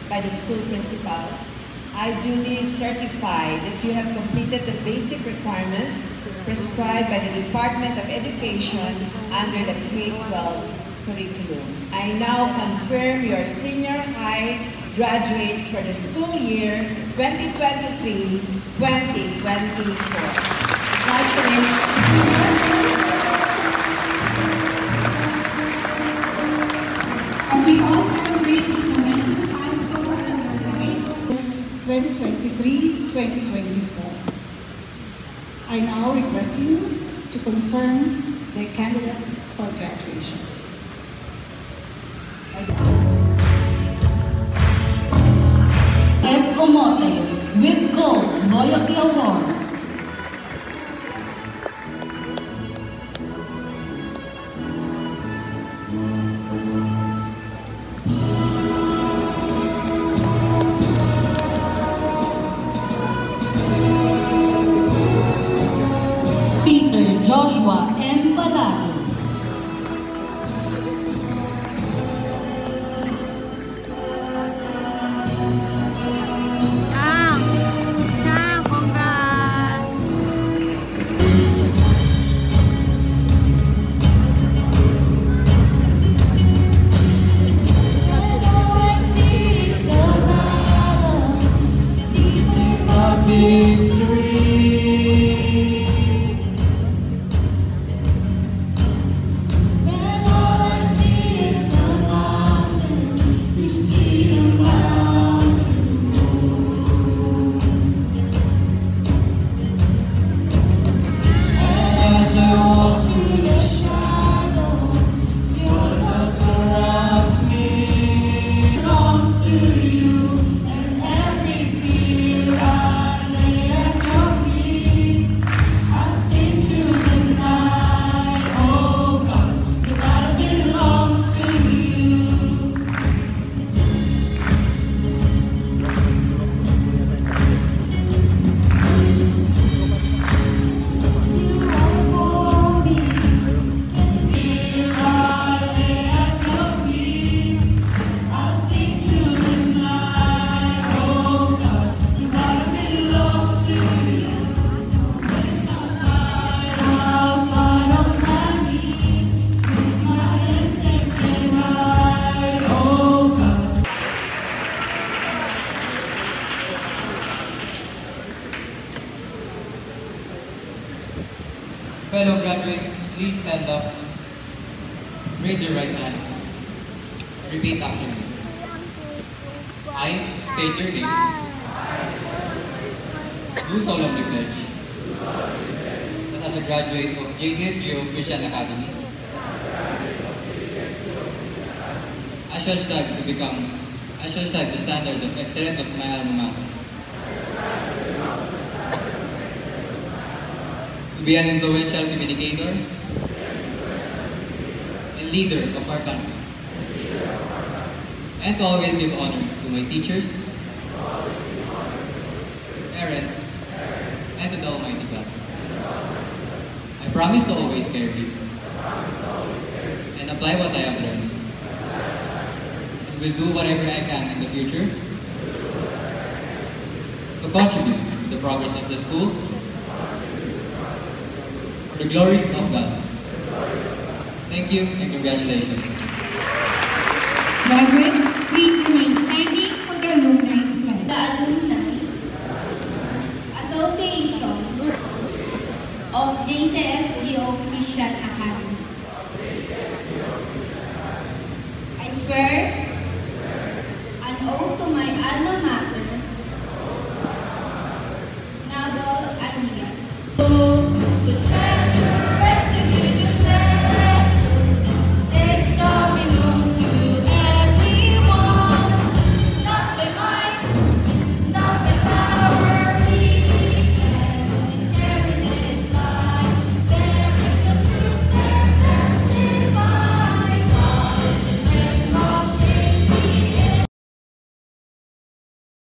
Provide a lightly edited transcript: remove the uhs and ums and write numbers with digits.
by the school principal, I duly certify that you have completed the basic requirements prescribed by the Department of Education under the K-12 curriculum. I now confirm your senior high graduates for the school year 2023-2024. Congratulations. As we all celebrate this momentous milestone anniversary, 2023-2024. I now request you to confirm their candidates for graduation. S. Omote with Gold Loyalty Award. Peter Joshua M. Palacio. Fellow graduates, please stand up. Raise your right hand. Repeat after me. I state your name. Do solemnly pledge that as a graduate of JCSGO Christian Academy, I shall strive the standards of excellence of my alma mater. To be an influential communicator and leader of our country. And to always give honor to my teachers, parents, and to the Almighty God. I promise to always care deep and apply what I have learned. And will do whatever I can in the future to contribute to the progress of the school for the glory of God. Thank you and congratulations. Graduates, please remain standing for the alumni's pledge. The Alumni Association of JCSGO Christian Academy. I swear